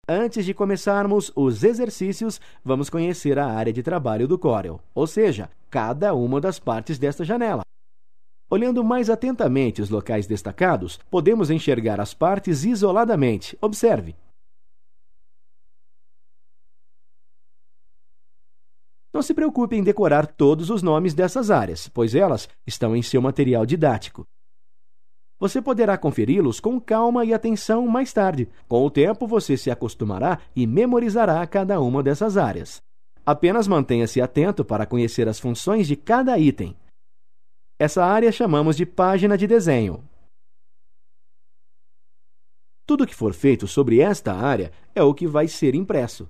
Antes de começarmos os exercícios, vamos conhecer a área de trabalho do Corel, ou seja, cada uma das partes desta janela. Olhando mais atentamente os locais destacados, podemos enxergar as partes isoladamente. Observe. Não se preocupe em decorar todos os nomes dessas áreas, pois elas estão em seu material didático. Você poderá conferi-los com calma e atenção mais tarde. Com o tempo, você se acostumará e memorizará cada uma dessas áreas. Apenas mantenha-se atento para conhecer as funções de cada item. Essa área chamamos de página de desenho. Tudo que for feito sobre esta área é o que vai ser impresso.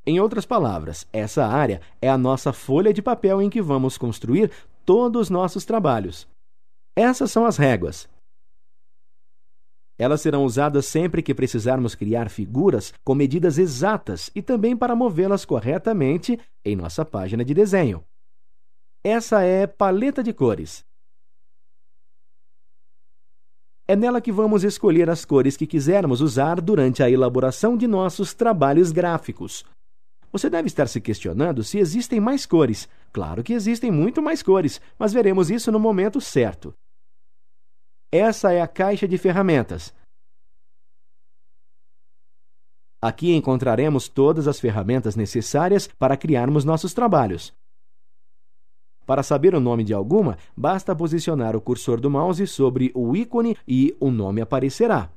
Em outras palavras, essa área é a nossa folha de papel em que vamos construir todos os nossos trabalhos. Essas são as réguas. Elas serão usadas sempre que precisarmos criar figuras com medidas exatas e também para movê-las corretamente em nossa página de desenho. Essa é paleta de cores. É nela que vamos escolher as cores que quisermos usar durante a elaboração de nossos trabalhos gráficos. Você deve estar se questionando se existem mais cores. Claro que existem muito mais cores, mas veremos isso no momento certo. Essa é a caixa de ferramentas. Aqui encontraremos todas as ferramentas necessárias para criarmos nossos trabalhos. Para saber o nome de alguma, basta posicionar o cursor do mouse sobre o ícone e o nome aparecerá.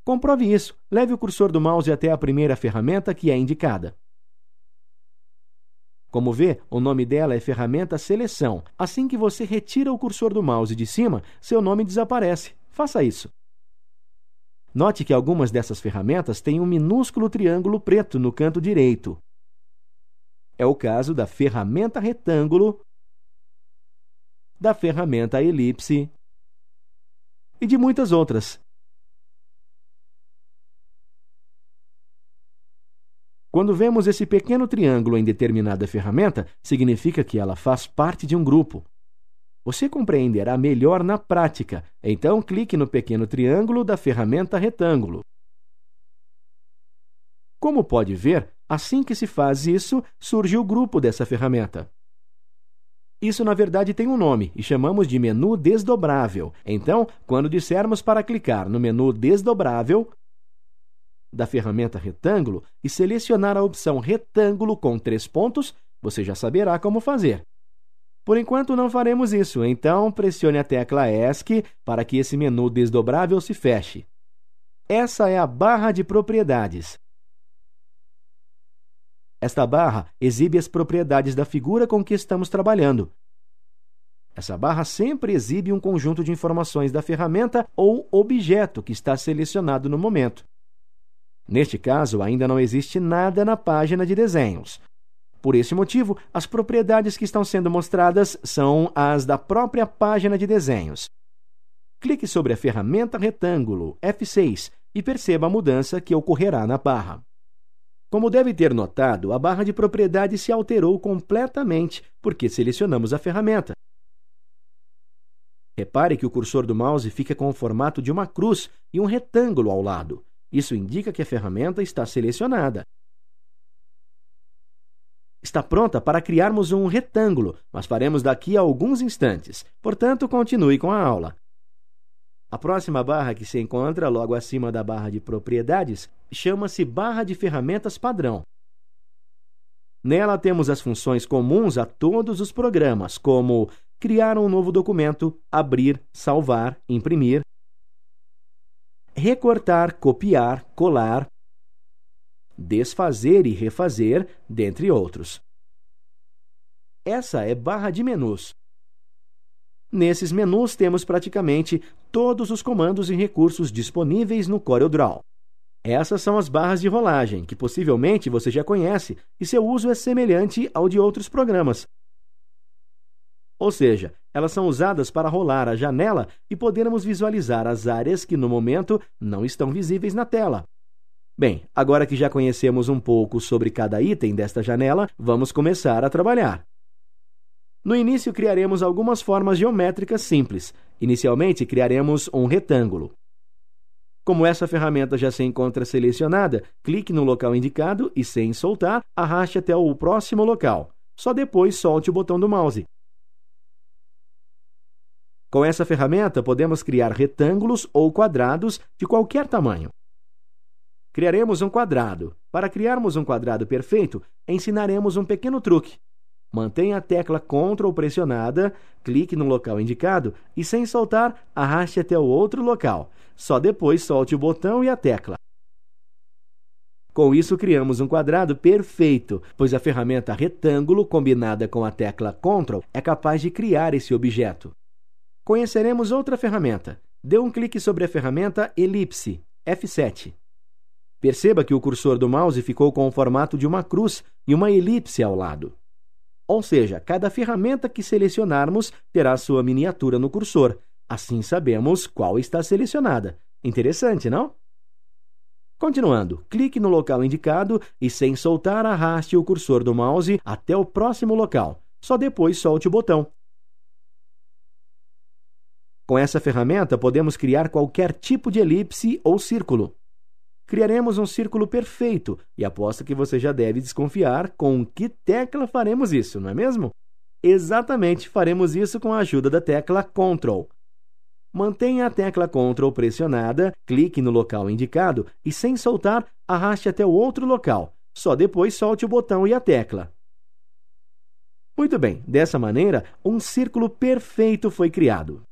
Comprove isso. Leve o cursor do mouse até a primeira ferramenta que é indicada. Como vê, o nome dela é ferramenta Seleção. Assim que você retira o cursor do mouse de cima, seu nome desaparece. Faça isso. Note que algumas dessas ferramentas têm um minúsculo triângulo preto no canto direito. É o caso da ferramenta Retângulo, da ferramenta Elipse e de muitas outras. Quando vemos esse pequeno triângulo em determinada ferramenta, significa que ela faz parte de um grupo. Você compreenderá melhor na prática, então clique no pequeno triângulo da ferramenta Retângulo. Como pode ver, assim que se faz isso, surge o grupo dessa ferramenta. Isso, na verdade, tem um nome e chamamos de menu desdobrável. Então, quando dissermos para clicar no menu desdobrável da ferramenta Retângulo e selecionar a opção Retângulo com 3 pontos, você já saberá como fazer. Por enquanto não faremos isso, então pressione a tecla ESC para que esse menu desdobrável se feche. Essa é a barra de propriedades. Esta barra exibe as propriedades da figura com que estamos trabalhando. Essa barra sempre exibe um conjunto de informações da ferramenta ou objeto que está selecionado no momento. Neste caso, ainda não existe nada na página de desenhos. Por esse motivo, as propriedades que estão sendo mostradas são as da própria página de desenhos. Clique sobre a ferramenta Retângulo F6 e perceba a mudança que ocorrerá na barra. Como deve ter notado, a barra de propriedades se alterou completamente porque selecionamos a ferramenta. Repare que o cursor do mouse fica com o formato de uma cruz e um retângulo ao lado. Isso indica que a ferramenta está selecionada. Está pronta para criarmos um retângulo, mas faremos daqui a alguns instantes. Portanto, continue com a aula. A próxima barra que se encontra logo acima da barra de propriedades chama-se barra de ferramentas padrão. Nela temos as funções comuns a todos os programas, como criar um novo documento, abrir, salvar, imprimir, recortar, copiar, colar, desfazer e refazer, dentre outros. Essa é barra de menus. Nesses menus temos praticamente todos os comandos e recursos disponíveis no CorelDRAW. Essas são as barras de rolagem, que possivelmente você já conhece, e seu uso é semelhante ao de outros programas. Ou seja, elas são usadas para rolar a janela e podermos visualizar as áreas que, no momento, não estão visíveis na tela. Bem, agora que já conhecemos um pouco sobre cada item desta janela, vamos começar a trabalhar. No início, criaremos algumas formas geométricas simples. Inicialmente, criaremos um retângulo. Como essa ferramenta já se encontra selecionada, clique no local indicado e, sem soltar, arraste até o próximo local. Só depois solte o botão do mouse. Com essa ferramenta, podemos criar retângulos ou quadrados de qualquer tamanho. Criaremos um quadrado. Para criarmos um quadrado perfeito, ensinaremos um pequeno truque. Mantenha a tecla Ctrl pressionada, clique no local indicado e, sem soltar, arraste até o outro local. Só depois solte o botão e a tecla. Com isso, criamos um quadrado perfeito, pois a ferramenta retângulo, combinada com a tecla Ctrl, é capaz de criar esse objeto. Conheceremos outra ferramenta. Dê um clique sobre a ferramenta Elipse, F7. Perceba que o cursor do mouse ficou com o formato de uma cruz e uma elipse ao lado. Ou seja, cada ferramenta que selecionarmos terá sua miniatura no cursor. Assim sabemos qual está selecionada. Interessante, não? Continuando, clique no local indicado e, sem soltar, arraste o cursor do mouse até o próximo local. Só depois solte o botão. Com essa ferramenta, podemos criar qualquer tipo de elipse ou círculo. Criaremos um círculo perfeito e aposto que você já deve desconfiar com que tecla faremos isso, não é mesmo? Exatamente, faremos isso com a ajuda da tecla Ctrl. Mantenha a tecla Ctrl pressionada, clique no local indicado e, sem soltar, arraste até o outro local. Só depois solte o botão e a tecla. Muito bem, dessa maneira, um círculo perfeito foi criado.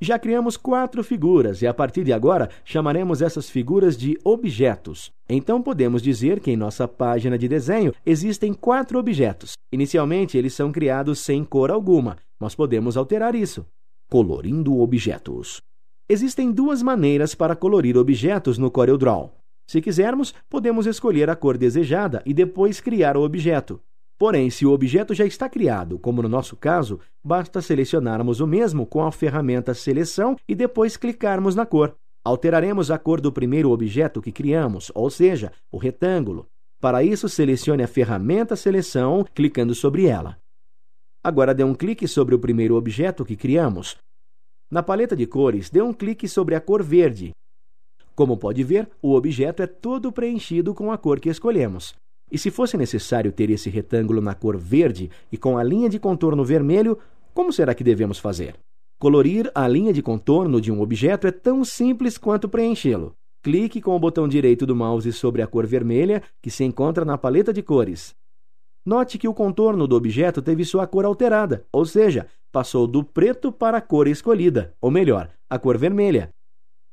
Já criamos 4 figuras e, a partir de agora, chamaremos essas figuras de objetos. Então, podemos dizer que em nossa página de desenho existem 4 objetos. Inicialmente, eles são criados sem cor alguma, mas podemos alterar isso. Colorindo objetos. Existem 2 maneiras para colorir objetos no CorelDRAW. Se quisermos, podemos escolher a cor desejada e depois criar o objeto. Porém, se o objeto já está criado, como no nosso caso, basta selecionarmos o mesmo com a ferramenta Seleção e depois clicarmos na cor. Alteraremos a cor do primeiro objeto que criamos, ou seja, o retângulo. Para isso, selecione a ferramenta Seleção, clicando sobre ela. Agora, dê um clique sobre o primeiro objeto que criamos. Na paleta de cores, dê um clique sobre a cor verde. Como pode ver, o objeto é todo preenchido com a cor que escolhemos. E se fosse necessário ter esse retângulo na cor verde e com a linha de contorno vermelho, como será que devemos fazer? Colorir a linha de contorno de um objeto é tão simples quanto preenchê-lo. Clique com o botão direito do mouse sobre a cor vermelha, que se encontra na paleta de cores. Note que o contorno do objeto teve sua cor alterada, ou seja, passou do preto para a cor escolhida, ou melhor, a cor vermelha.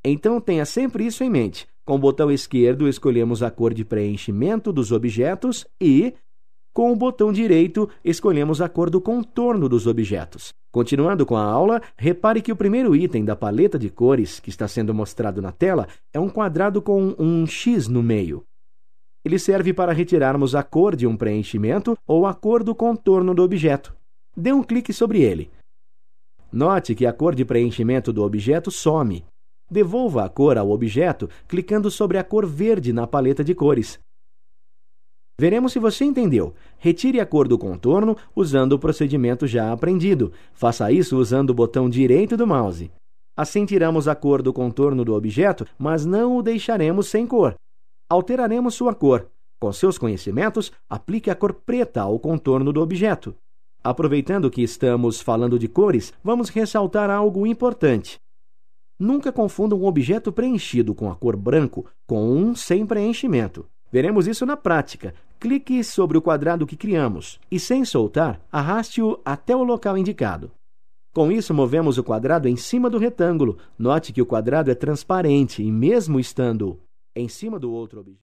Então tenha sempre isso em mente. Com o botão esquerdo, escolhemos a cor de preenchimento dos objetos e, com o botão direito, escolhemos a cor do contorno dos objetos. Continuando com a aula, repare que o primeiro item da paleta de cores, que está sendo mostrado na tela, é um quadrado com um X no meio. Ele serve para retirarmos a cor de um preenchimento ou a cor do contorno do objeto. Dê um clique sobre ele. Note que a cor de preenchimento do objeto some. Devolva a cor ao objeto clicando sobre a cor verde na paleta de cores. Veremos se você entendeu. Retire a cor do contorno usando o procedimento já aprendido. Faça isso usando o botão direito do mouse. Assim tiramos a cor do contorno do objeto, mas não o deixaremos sem cor. Alteraremos sua cor. Com seus conhecimentos, aplique a cor preta ao contorno do objeto. Aproveitando que estamos falando de cores, vamos ressaltar algo importante. Nunca confunda um objeto preenchido com a cor branco com um sem preenchimento. Veremos isso na prática. Clique sobre o quadrado que criamos e, sem soltar, arraste-o até o local indicado. Com isso, movemos o quadrado em cima do retângulo. Note que o quadrado é transparente e, mesmo estando em cima do outro objeto,